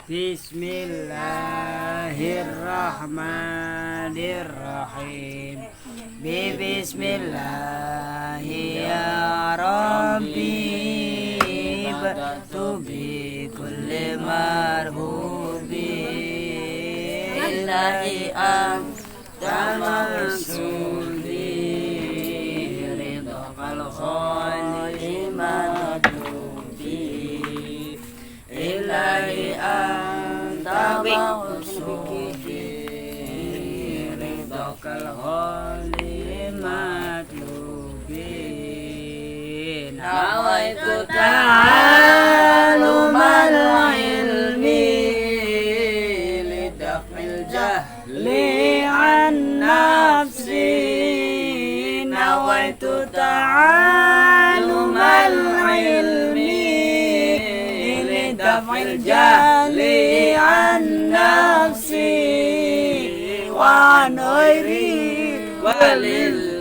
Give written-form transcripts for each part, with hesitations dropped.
Bismillahirrahmanirrahim. Bismillahi ya Rabbi, badatu bi kulli marhubi, ilahi anta maksudi, ridhaqal khaliqi matlubi, ilahi anta maksudi, ridhaqal khaliqi matlubi. Nawaitu ta'alumal ilmi lidaf'il jahli an nafsi. Nawaitu ta'alumal ilmi lidaf'il jahli an nafsi wa an ghairi walil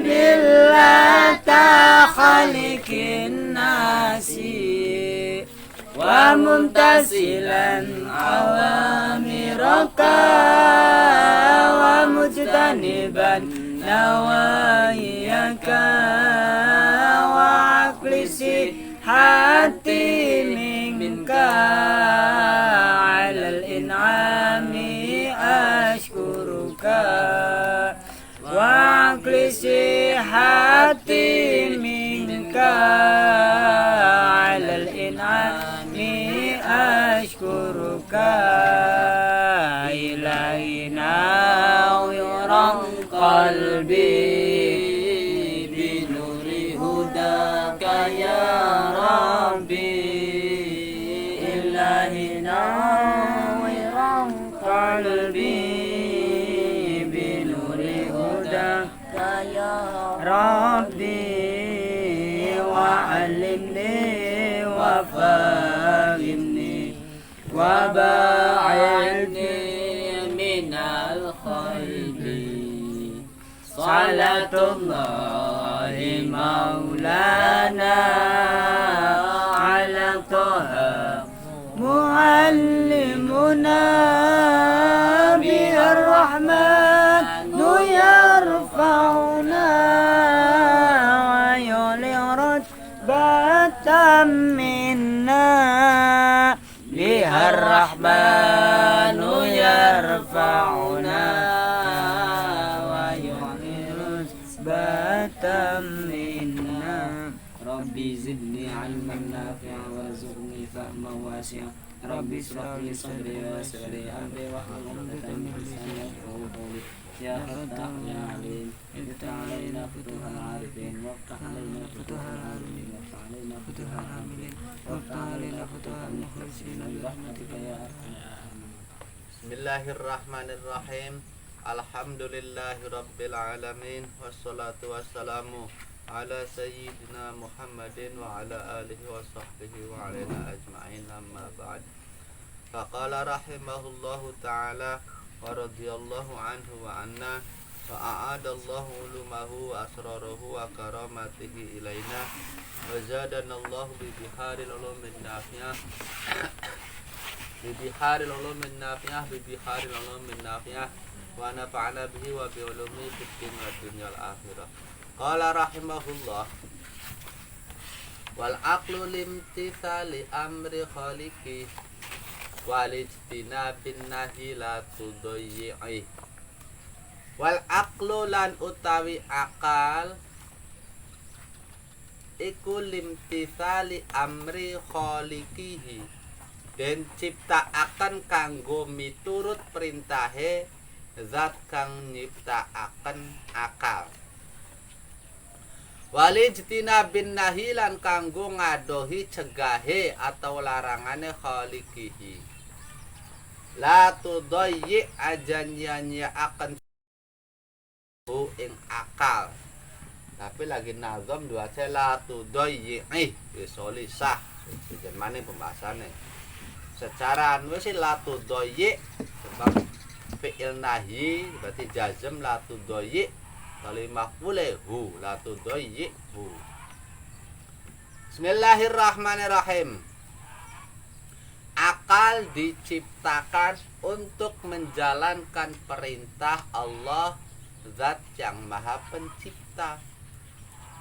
billata khaliqin nasi wa muntasilan awamiraka wa mujtaniban nawayaka wa aklisi hati minka alal in'ami ashkuruka wa aklisi hati minka alal in'ami ashkuruka ilaina wiran qalbi binuri hudaka ya Rabbi ilaina wiran qalbi Rabbi wa'allimni wa fahimni wa ba'idni minal khaybi salatullahi maulana ala toha muallimuna biar rahman yarfa'una minna bihar rahmanu yarfa'una wa yu'irus batam minna rabbi zidni ilman nafi'a wa zurni fahman wasi'a rabbi israh li sadri wa yassir amri wa hlul 'uqdatam min lisani yafqahu qawli ya Fattah ya Alim iftah alaina futuhal arifin waftah alaina futuhal arifin waftah alaina futuhal amilin waftah alaina futuhal mukhlisin birahmatika ya arhamar. Bismillahirrahmanirrahim. Alhamdulillahi rabbil alamin wassalatu wassalamu ala sayyidina Muhammadin wa ala alihi wa sahbihi wa alaina ajma'in amma ba'd. Faqala rahimahullahu ta'ala wa radiyallahu anhu wa anna wa a'adallahu ulumahu wa asrarahu wa karamatihi ilaina wa zadanallahu bi biharil ulumin nafi'ah bi biharil ulumin nafi'ah wa nafa'ana bihi wa bi ulumi fid din wa dunyal akhirah. Qala rahimahullah wal aqlu limtithali amri khaliqi walijtina bin nahi la tudayyi'i. Wal aqlu lan utawi akal iku limtithali amri khaliqihi den ciptaaken kanggo miturut perintahe zat kang nyiptaaken akal. Walijtina bin nahi lan kanggo ngadohi cegahe atau larangane khaliqihi. La tudayyi ajan nya akan ing akal. Tapi lagi nazam dua la tudayyi solisah. Jan maning pembahasannya. Secara anu sih la tudayyi sebab fi'il nahi berarti jazm la tudayyi kalimah fulehu la tudayyihu. Bismillahirrahmanirrahim. akal diciptakan untuk menjalankan perintah Allah Zat yang Maha Pencipta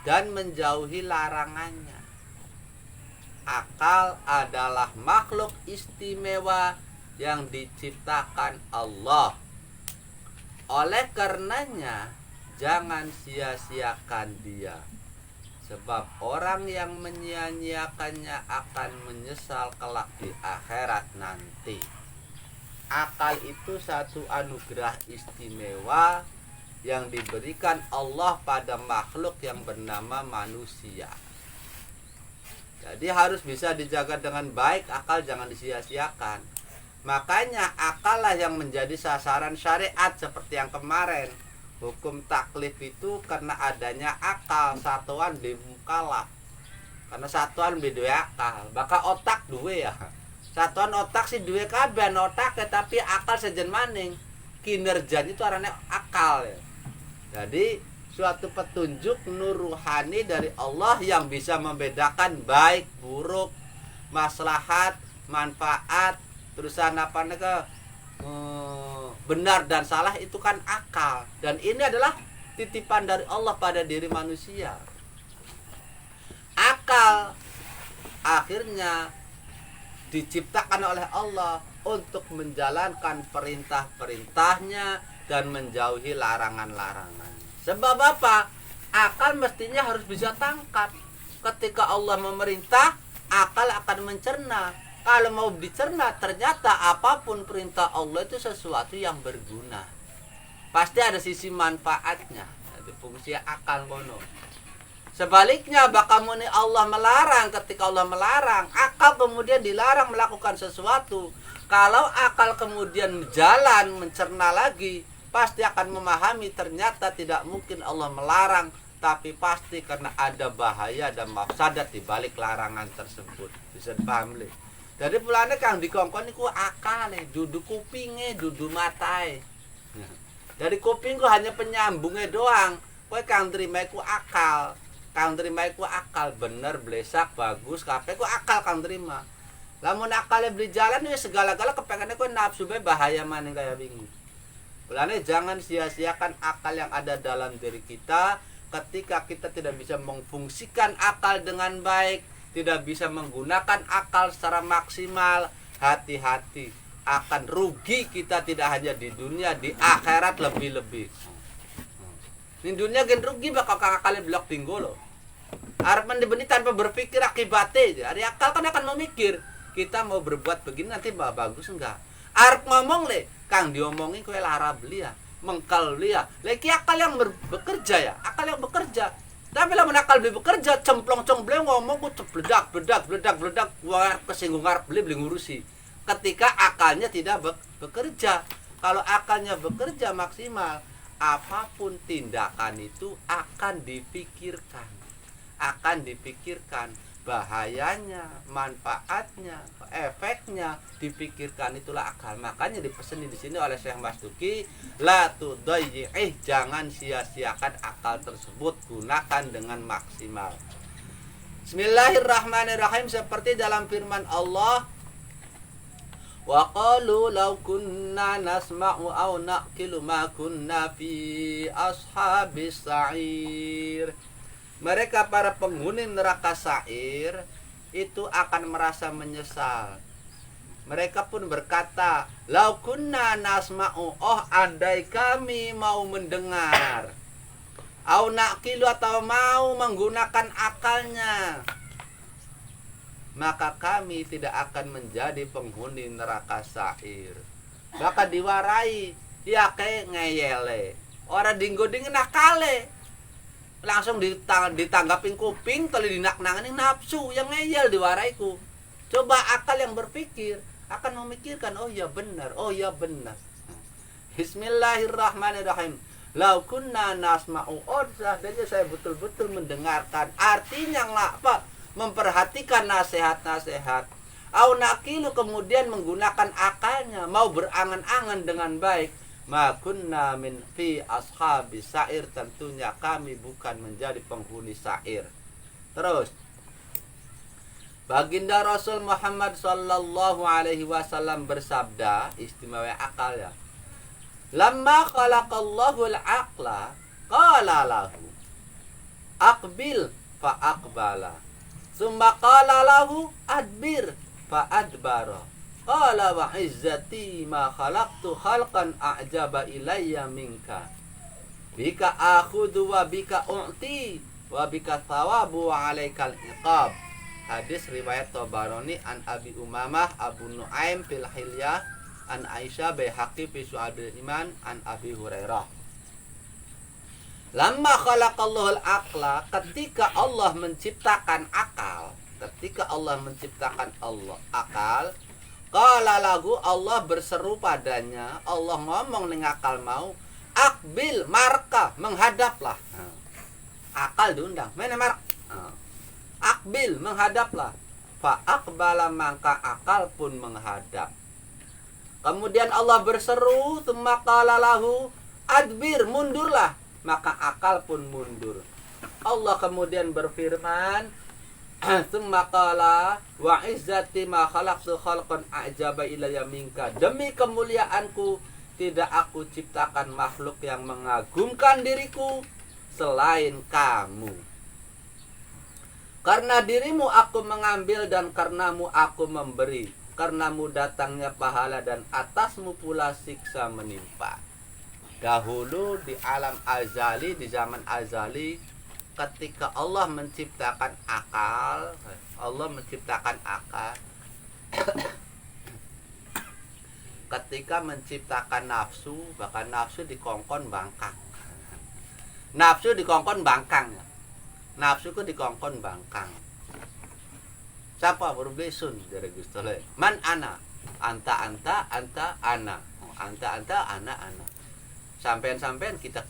dan menjauhi larangannya. Akal adalah makhluk istimewa yang diciptakan Allah. Oleh karenanya, jangan sia-siakan dia. Sebab orang yang menyia-nyiakannya akan menyesal kelak di akhirat nanti. Akal itu satu anugerah istimewa yang diberikan Allah pada makhluk yang bernama manusia. Jadi harus bisa dijaga dengan baik, akal jangan disia-siakan. Makanya akal lah yang menjadi sasaran syariat seperti yang kemarin. Hukum taklif itu karena adanya akal, satuan di mukallaf. Karena satuan beda akal, bakal otak dua ya. Satuan otak sih dua kabeh otak ya, tapi akal sejen maning. Kinerjanya itu arane akal ya. Jadi suatu petunjuk nur ruhani dari Allah yang bisa membedakan baik, buruk, maslahat, manfaat, terusan apa nih benar dan salah itu kan akal. Dan ini adalah titipan dari Allah pada diri manusia. Akal akhirnya diciptakan oleh Allah untuk menjalankan perintah-perintahnya dan menjauhi larangan-larangan. Sebab apa? Akal mestinya harus bisa tangkap. Ketika Allah memerintah, akal akan mencerna. Kalau mau dicerna, ternyata apapun perintah Allah itu sesuatu yang berguna. Pasti ada sisi manfaatnya. Itu fungsi akal kono. Sebaliknya, bakal muni Allah melarang. Ketika Allah melarang, akal kemudian dilarang melakukan sesuatu. Kalau akal kemudian jalan mencerna lagi, pasti akan memahami ternyata tidak mungkin Allah melarang, tapi pasti karena ada bahaya dan mafsadat di balik larangan tersebut. Bisa dipaham lho. Jadi pulane kang dikongkon niku akale, dudu kupinge, dudu matae. Dari kuping ku hanya penyambungnya doang. Kowe kang terima iku akal. Kang terima iku akal bener, blesak, bagus, kabeh ku akal kang terima. Lamun akale beli jalan ya segala-gala kepengane kowe nafsu bae bahaya maning kaya wingi. Pulane jangan sia-siakan akal yang ada dalam diri kita ketika kita tidak bisa memfungsikan akal dengan baik. Tidak bisa menggunakan akal secara maksimal, hati-hati akan rugi kita tidak hanya di dunia, di akhirat lebih-lebih. Di dunia gen rugi bakal kakak blok tinggo loh. Harapan dibeni tanpa berpikir akibatnya. Hari akal kan akan memikir kita mau berbuat begini nanti bagus enggak. Arep ngomong le, kang diomongin kowe lara beli ya, mengkal beli ya. Lagi akal yang bekerja ya, akal yang bekerja. Tapi lah menakal beli bekerja, cemplong-cemplong ngomong ku bledak, war kesinggung ngarep beli ngurusi. Ketika akalnya tidak bekerja. Kalau akalnya bekerja maksimal, apapun tindakan itu akan dipikirkan. Akan dipikirkan bahayanya, manfaatnya, efeknya dipikirkan, itulah akal. Makanya dipeseni di sini oleh Syekh Masduki, la tudayyi'ih, jangan sia-siakan akal tersebut, gunakan dengan maksimal. Bismillahirrahmanirrahim, seperti dalam firman Allah, wa qalu law kunna nasma'u aw naqilu ma kunna fi ashabis sa'ir. Mereka para penghuni neraka sa'ir itu akan merasa menyesal. Mereka pun berkata, lau kunna nasma'u, oh andai kami mau mendengar, au naqilu atau mau menggunakan akalnya, maka kami tidak akan menjadi penghuni neraka sa'ir. Maka diwarai, ya kayak ngeyele. Orang dinggo-dingin nakale. Langsung ditanggapin kuping, tali dinak-nanganin nafsu yang ngeyel diwaraiku. Coba akal yang berpikir akan memikirkan, oh ya benar, oh ya benar. Bismillahirrahmanirrahim. Lau kunna nasma'u, oh seandainya saya betul-betul mendengarkan, artinya apa? Memperhatikan nasihat-nasihat. Au naqilu, kemudian menggunakan akalnya, mau berangan-angan dengan baik. Ma kunna min fi ashabis sa'ir, tentunya kami bukan menjadi penghuni sa'ir. Terus Baginda Rasul Muhammad sallallahu alaihi wasallam bersabda, istimewa akal ya. Lamma khalaqallahu al-aqla qala lahu aqbil fa aqbala. Tsumma qala lahu adbir fa adbara. Qala wa izzati ma khalaqtu khalqan a'jaba ilayya minka. Bika akhudhu wa bika u'ti wa bika thawabu wa alaikal iqab. Hadis riwayat Tabarani an Abi Umamah Abu Nuaim fil Hilyah an Aisyah Baihaqi fi Syu'abul Iman an Abi Hurairah. Lamma khalaqallahu al-aqla, ketika Allah menciptakan akal, akal, qala lagu, Allah berseru padanya, Allah ngomong ning akal mau, akbil marka, menghadaplah. Akal diundang, mana marka? Akbil, menghadaplah. Fa aqbala, maka akal pun menghadap. Kemudian Allah berseru, tsumma qala lahu adbir, mundurlah, maka akal pun mundur. Allah kemudian berfirman, tsumma qala wa izzati ma khalaqtu khalqan a'jaba ilayya minka. Demi kemuliaanku tidak aku ciptakan makhluk yang mengagumkan diriku selain kamu. Karena dirimu aku mengambil dan karenamu aku memberi. Karenamu datangnya pahala dan atasmu pula siksa menimpa. Dahulu di alam azali, di zaman azali, ketika Allah menciptakan akal, ketika menciptakan nafsu, bahkan nafsu dikongkon bangkang. Nafsu ku dikongkon bangkang. Siapa berbesun dari Gustolle? Man ana? Anta ana. Anta ana. Sampean kita.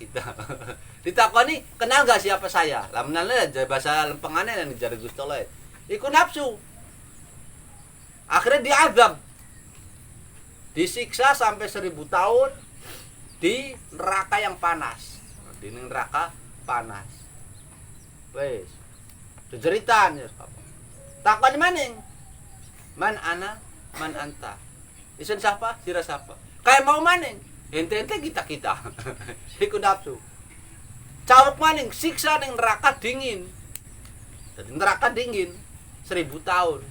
Ditakoni, kenal gak siapa saya? Lamunane bahasa lempengane yang dari Gustolle. Iku nafsu. Akhirnya diazab. Disiksa sampai 1000 tahun di neraka yang panas. Di neraka panas. Wes, jeritan ya. Takon maning. Man ana, man anta. Isen siapa? Sira siapa? Kayak mau maning. Ente kita. Iku nafsu. Cawuk maning, siksa ning neraka dingin. Jadi neraka dingin 1000 tahun.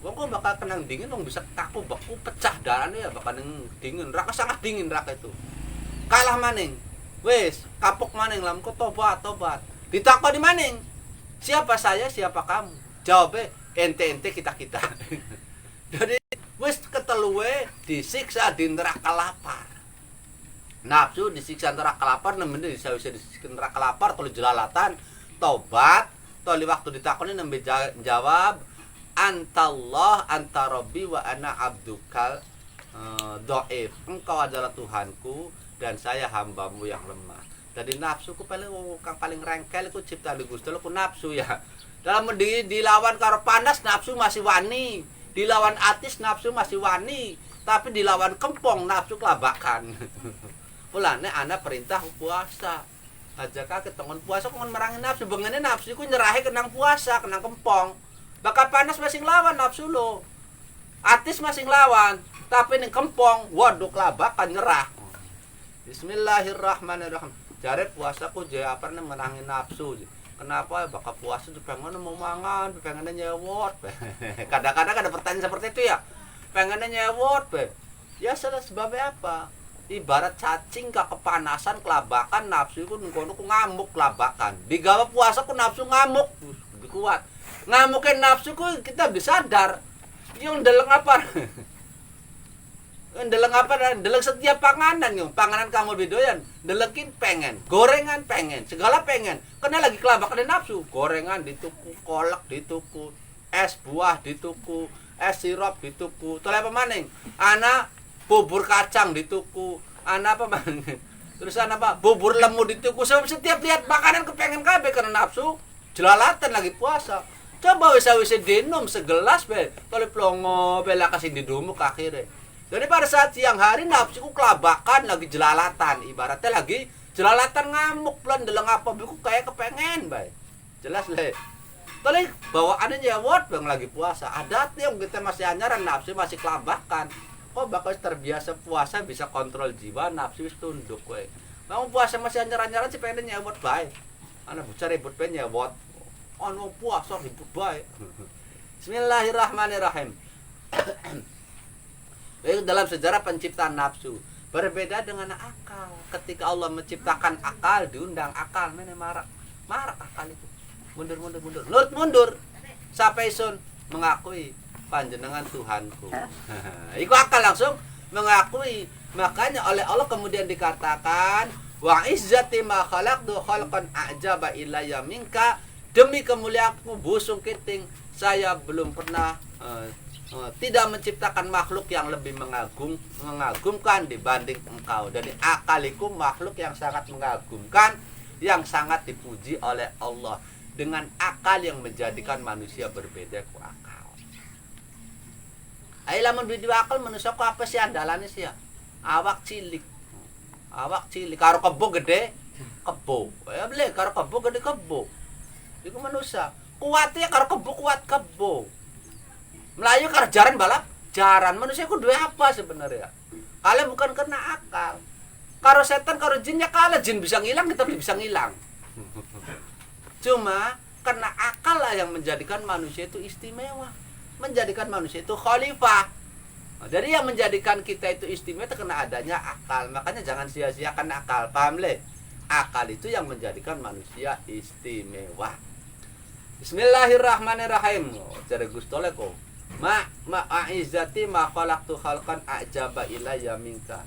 Wong kok bakal kenang dingin, wong bisa kaku beku pecah darahnya ya bakal dingin. Neraka sangat dingin neraka itu. Kalah maning. Wes, kapok maning lam kok tobat. Ditakoni maning, siapa saya, siapa kamu? Jawabnya, ente kita. Jadi, wis keteluwe disiksa di neraka lapar. Nafsu disiksa neraka lapar, nemene disiksa neraka lapar, tolu jelalatan, tobat, toli waktu ditakoni nembe jawab, antallah, anta rabbi wa ana abdukal do'if. Engkau adalah Tuhanku dan saya hambamu yang lemah. Jadi nafsu ku paling rengkel ku ciptaan di Gusti Allah ku nafsu ya. Dalam dilawan karo panas nafsu masih wani, dilawan atis nafsu masih wani, tapi dilawan kempong nafsu kelabakan. Mulane ana perintah puasa. Aja ka ketongon puasa kon merangi nafsu, bengene nafsu ku nyerahe kenang puasa, kenang kempong. Bakal panas masih nglawan nafsu lo. Atis masih nglawan, tapi ning kempong waduh kelabakan nyerah. Bismillahirrahmanirrahim. Jare puasaku jaya apa menangin nafsu. Kenapa? Bakal puasa tuh pengen mau mangan, pengen nyewot. Kadang-kadang ada pertanyaan seperti itu ya. Pengen nyewot, ya salah sebabnya apa? Ibarat cacing kepanasan, kelabakan, nafsu ku ngono ku ngamuk kelabakan. Digawe puasa ku nafsu ngamuk, lebih kuat. Ngamukin nafsu ku kita bisa sadar. Yung deleng apa? Deleng setiap panganan yung panganan kamu bidoyan delekin pengen, gorengan pengen, segala pengen. Kena lagi kelabakan nafsu, gorengan dituku, kolak dituku, es buah dituku, es sirup dituku. Toleh apa maning? Ana bubur kacang dituku, ana apa maning? Terus ana apa? Bubur lemu dituku. Setiap lihat makanan kepengen kabeh karena nafsu. Jelalatan lagi puasa. Coba wis dinum segelas be, toleh plongo bela kasih didumuk akhirnya. Jadi pada saat siang hari nafsuku kelabakan lagi jelalatan, ibaratnya lagi jelalatan ngamuk pelan deleng apa biku kayak kepengen bae. Jelas le. Tadi bawaannya nyewot bang lagi puasa. Adatnya kita masih anyaran nafsu masih kelabakan. Kok bakal terbiasa puasa bisa kontrol jiwa nafsu wis tunduk kowe. Mau puasa masih anyaran-anyaran sih pengen nyewot bae. Ana bocah ribut pengen nyewot. Ono puasa ribut bae. Bismillahirrahmanirrahim. Dalam sejarah penciptaan nafsu berbeda dengan akal. Ketika Allah menciptakan akal, diundang akal, mana marak akal itu. Mundur. Sampai sun mengakui panjenengan Tuhanku. Iku akal langsung mengakui. Makanya oleh Allah kemudian dikatakan wa izzati ma khalaqtu khalqan a'jaba ilayya minka, demi kemuliaanku busung kiting saya belum pernah tidak menciptakan makhluk yang lebih mengagumkan dibanding engkau. Jadi akaliku makhluk yang sangat mengagumkan, yang sangat dipuji oleh Allah. Dengan akal yang menjadikan manusia berbeda ku akal. Ayo lamun video akal manusia ku apa sih andalannya sih ya? Awak cilik karo kebo gede kebo. Ya boleh karo kebo gede kebo. Iku manusia. Kuatnya karo kebo kuat kebo. Melayu karo jaran balap jaran. Manusia ku duwe apa sebenarnya? Kalian bukan karena akal. Karo setan karo jinnya kalah, jin bisa ngilang kita bisa ngilang. Cuma karena akal lah yang menjadikan manusia itu istimewa, menjadikan manusia itu khalifah. Dari yang menjadikan kita itu istimewa itu karena adanya akal. Makanya jangan sia-siakan akal, paham le? Akal itu yang menjadikan manusia istimewa. Bismillahirrahmanirrahim. Cari gustole ko. Ma'izzati ma khalaqtu khalqan a'jaba ilayya minka.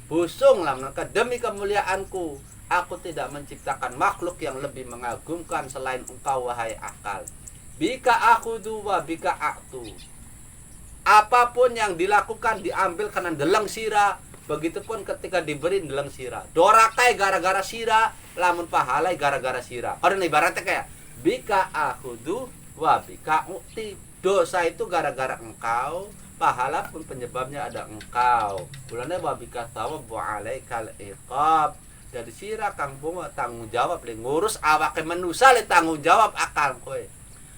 Busung lah maka demi kemuliaanku aku tidak menciptakan makhluk yang lebih mengagumkan selain engkau wahai akal. Bika akhudhu wa bika a'tu. Apapun yang dilakukan diambil karena deleng sira, begitupun ketika diberi deleng sira. Dorakai gara-gara sira, lamun pahalai gara-gara sira. Orang ibaratnya kayak bika akhudhu wa bika u'ti. Dosa itu gara-gara engkau, pahala pun penyebabnya ada engkau. Bulannya wa bika thawabu alaikal iqab. Dari sira kang bunga tanggung jawab le ngurus awake manusia le tanggung jawab akal kowe.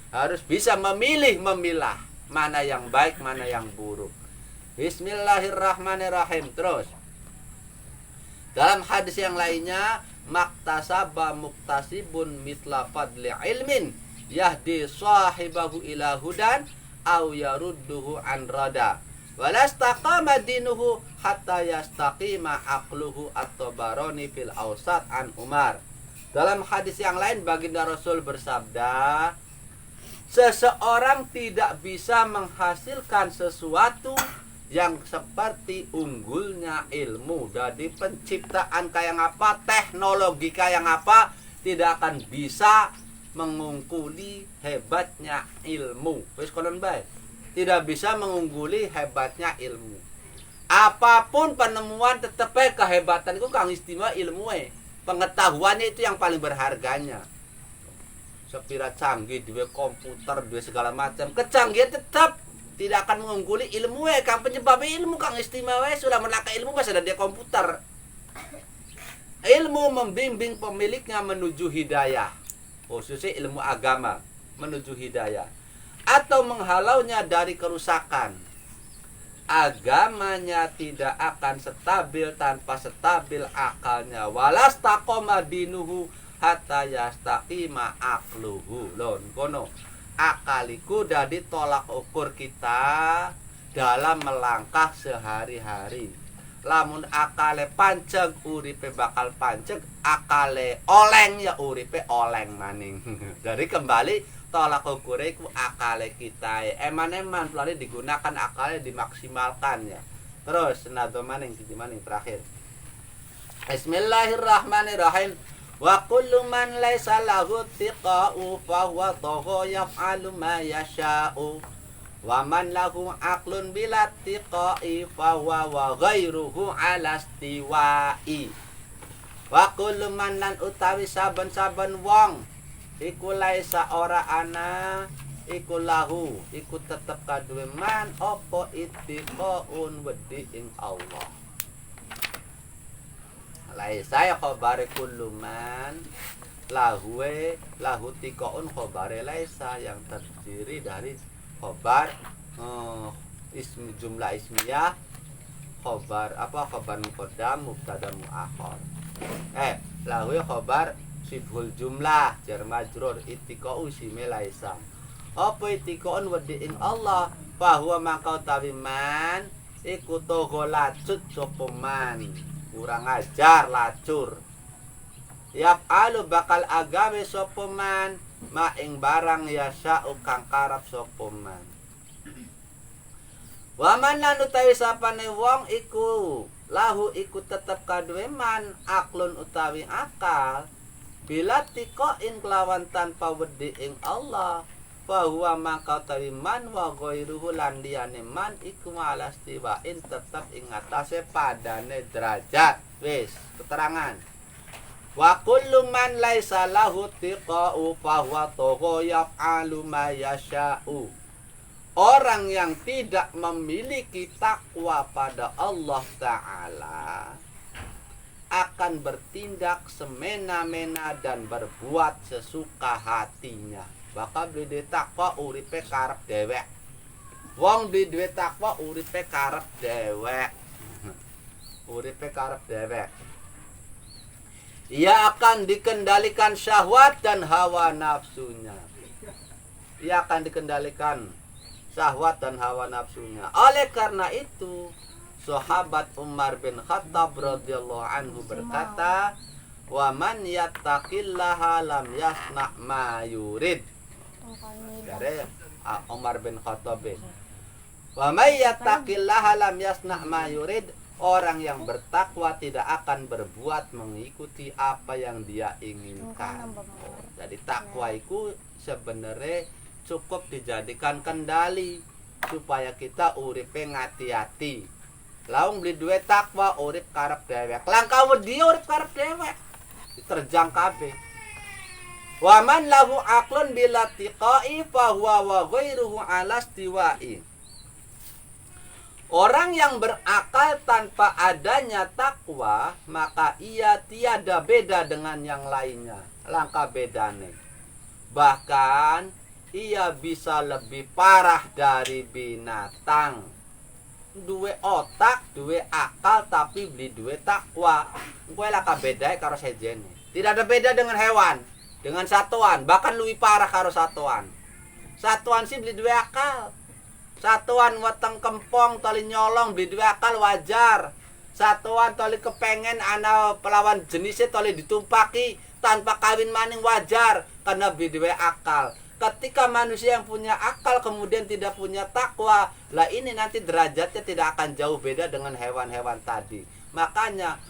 Harus bisa memilah mana yang baik mana yang buruk. Bismillahirrahmanirrahim. Terus dalam hadis yang lainnya maktasaba muktasibun mitla fadli ilmin yahdi sahibahu ila hudan au yarudduhu an rada. Walastaqama dinuhu hatta yastaqima aqluhu at-Tabarani fil Awsat an Umar. Dalam hadis yang lain baginda Rasul bersabda, seseorang tidak bisa menghasilkan sesuatu yang seperti unggulnya ilmu. Jadi penciptaan kayak apa, teknologi kayak apa tidak akan bisa mengungkuli hebatnya ilmu. Wis konon bae. Tidak bisa mengungguli hebatnya ilmu. Apapun penemuan tetep kehebatan itu kang istimewa ilmu pengetahuannya itu yang paling berharganya. Sepira canggih dua komputer dua segala macam kecanggihan tetap tidak akan mengungguli ilmu kang penyebabnya ilmu kang istimewa sudah melaka ilmu bahasa dan dia komputer. Ilmu membimbing pemiliknya menuju hidayah, khususnya ilmu agama menuju hidayah, atau menghalaunya dari kerusakan. Agamanya tidak akan stabil tanpa stabil akalnya. Walastaqoma dinuhu hatta yastaqima aqluhu. Lon kono akaliku dadi tolak ukur kita dalam melangkah sehari-hari. Lamun akale panceg uripe bakal panceg, akale oleng ya uripe oleng maning. Dari kembali tolak ukur itu akale kita eman-eman pelari digunakan akalnya dimaksimalkan ya. Terus nado maning siji maning terakhir. Bismillahirrahmanirrahim. Wa kullu man laisa lahu tiqa'u fa huwa tagha yaf'alu ma yasha'u. Wa man lahu aqlun bila tiqa'i fa huwa wa ghairuhu 'ala istiwa'i. Wa kullu man lan utawi saben-saben wong iku laisa ora ana iku lahu iku tetep kaduwe man apa ittiqaun wedi ing Allah. Laisa ya khabare kullu man lahu tikoun khobare laisa, yang terdiri dari khobar jumlah ismiyah, khobar muqaddam, mubtada muakhar. Lahu khobar sibhul jumlah jar majrur, itikau ismi laisa. Apa itikaun wedi ing Allah, bahwa mangkau tawiman iku togo lacut sopeman, kurang ajar lacur. Yaf'alu bakal agawe sopeman ma ing barang yasa'u kang karep sopeman. Waman lan utawi sapane wong iku lahu iku tetep kaduwe man aklun utawi akal, bila tikoin kelawan tanpa wedi ing Allah, bahwa maka utawi man wa ghairuhu lan liyane man iku malastiwain tetep ing atase padane derajat. Wis keterangan. Wa kullu man laisa lahu tiqa'u fahuwa tagha yaf'alu ma yasha'u. Orang yang tidak memiliki takwa pada Allah Ta'ala akan bertindak semena-mena dan berbuat sesuka hatinya. Bakal duwe takwa uripe karep dhewek. Wong duwe takwa uripe karep dhewek. Uripe karep dhewek. Ia akan dikendalikan syahwat dan hawa nafsunya. Ia akan dikendalikan syahwat dan hawa nafsunya. Oleh karena itu, sahabat Umar bin Khattab radhiyallahu anhu berkata, "Wa man yattaqillaha lam yasna' ma yurid." Dari Umar bin Khattab. "Wa may yattaqillaha lam yasna' ma yurid." Orang yang bertakwa tidak akan berbuat mengikuti apa yang dia inginkan. Jadi takwa itu sebenarnya cukup dijadikan kendali supaya kita uripe ngati-hati. Laung beli duit takwa urip karep dhewek. Langkah wedi urip karep dhewek. Diterjang kabeh. Wa man lahu aqlun bila tiqai fa huwa wa ghairuhu ala istiwa'i. Orang yang berakal tanpa adanya takwa, maka ia tiada beda dengan yang lainnya. Langkah bedane. Bahkan ia bisa lebih parah dari binatang. Duwe otak, duwe akal, tapi beli duwe takwa. Kowe langkah bedae karo sejene. Tidak ada beda dengan hewan, dengan satuan, bahkan lebih parah karo satuan. Satuan sih beli duwe akal. Satuan weteng kempong tali nyolong beli dua akal wajar. Satuan tali kepengen ana pelawan jenisnya tali ditumpaki tanpa kawin maning wajar karena beli dua akal. Ketika manusia yang punya akal kemudian tidak punya takwa, lah ini nanti derajatnya tidak akan jauh beda dengan hewan-hewan tadi. Makanya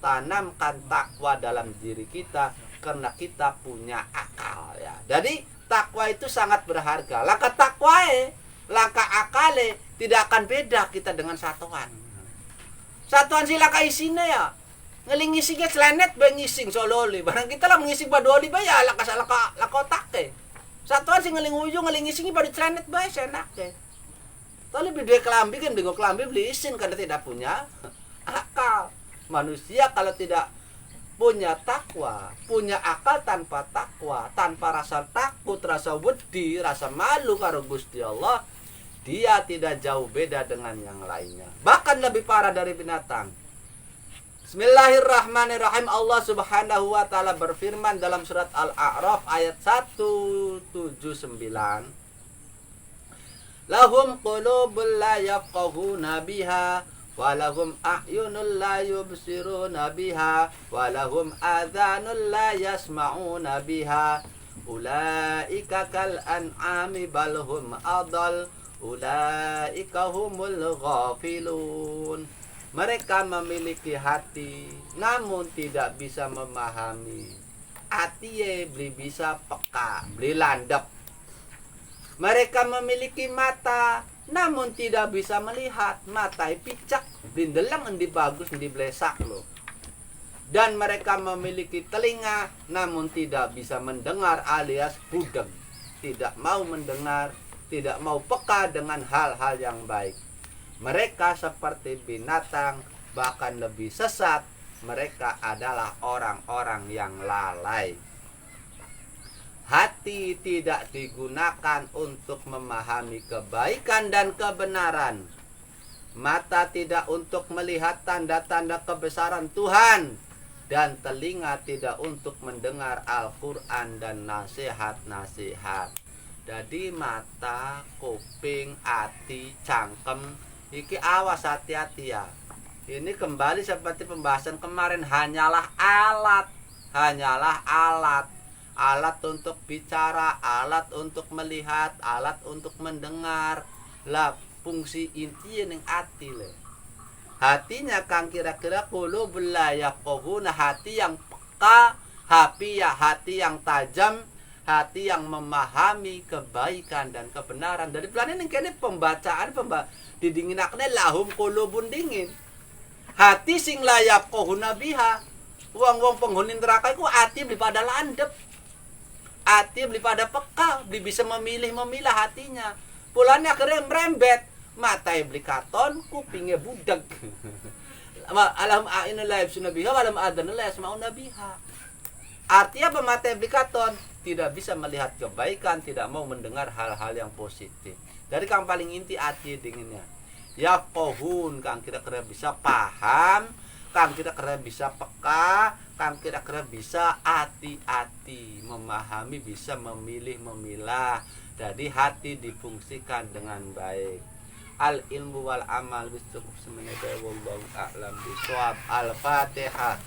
tanamkan takwa dalam diri kita karena kita punya akal ya. Jadi takwa itu sangat berharga. Langkah takwae, langkah akale tidak akan beda kita dengan satuan. Satuan si langkah isine ya. Ngelingisingnya selenet bae ngising sololi. Barang kita lah mengising badoli bae ya langkah otak. Satuan si ngeling uyu ngelingisingi pada selenet bae senake. Tali beli kelambi kan beli kelambi beli isin karena tidak punya akal. Manusia kalau tidak punya takwa, punya akal tanpa takwa, tanpa rasa takut, rasa wedi, rasa malu karo Gusti Allah, dia tidak jauh beda dengan yang lainnya. Bahkan lebih parah dari binatang. Bismillahirrahmanirrahim. Allah Subhanahu wa taala berfirman dalam surat Al-A'raf ayat 179. Lahum qulubul la yafqahuna biha walahum a'yunul la yubsiruna biha walahum adhanul la yasma'una biha ulaika kal an'ami bal hum adall ulaika humul ghafilun. Mereka memiliki hati namun tidak bisa memahami. Hati beli bisa peka, beli landep. Mereka memiliki mata namun tidak bisa melihat, mata picak, dindelang endi bagus endi blesak loh. Dan mereka memiliki telinga namun tidak bisa mendengar alias budeg, tidak mau mendengar, tidak mau peka dengan hal-hal yang baik. Mereka seperti binatang, bahkan lebih sesat. Mereka adalah orang-orang yang lalai. Hati tidak digunakan untuk memahami kebaikan dan kebenaran. Mata tidak untuk melihat tanda-tanda kebesaran Tuhan. Dan telinga tidak untuk mendengar Al-Quran dan nasihat-nasihat. Jadi mata, kuping, hati, cangkem, iki awas, hati-hati ya. Ini kembali seperti pembahasan kemarin, hanyalah alat. Hanyalah alat. Alat untuk bicara, alat untuk melihat, alat untuk mendengar. Lah fungsi inti yang hati le. Hatinya kang kira-kira qulubul la yafqahuna, hati yang peka, hati yang tajam, hati yang memahami kebaikan dan kebenaran. Dari pelan ini kene pembacaan didinginakne lahum qulubun dingin. Hati sing la yafqahuna biha. Wong-wong penghuni neraka iku hati daripada landep. Hati daripada peka, bisa memilih-memilah hatinya. Pulane akhirnya merembet. Mata beli katon, kupingnya budak. Alam a'ina la yabsuna biha, alam adana la yasma'una biha. Artinya apa mata beli katon? Tidak bisa melihat kebaikan, tidak mau mendengar hal-hal yang positif. Dari kang paling inti hati dinginnya. Ya kohun, kang kira-kira bisa paham, kang kira-kira bisa peka, kang kira-kira bisa hati-hati, memahami, bisa memilih, memilah. Jadi hati difungsikan dengan baik. Al ilmu wal amal biscukup semenjak wallahu a'lam bishawab. Al-Fatihah.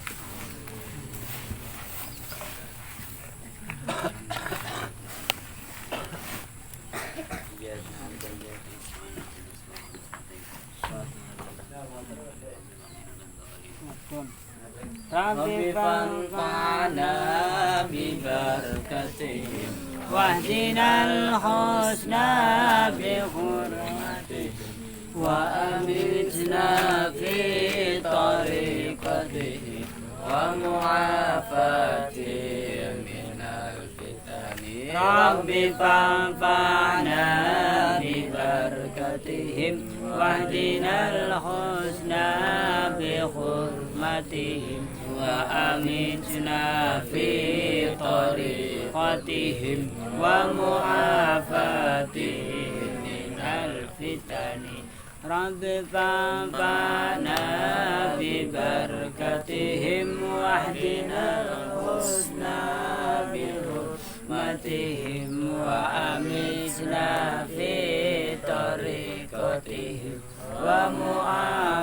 Rabbi fanfa'na bi barakatihim wahdinal husna bi hurmatihim wa amitna fi tariqatihim wa mu'afatihim minal fitani. Rabbi fanfa'na bi barakatihim wahdinal husna bi hurmatihim wa amitna fi tariqatihim wa mu'afatihim minal fitani. Rabbi fanfa'na bi barakatihim wahdinal husna bi hurmatihim wa amitna fi tariqatihim wa mu'afatihim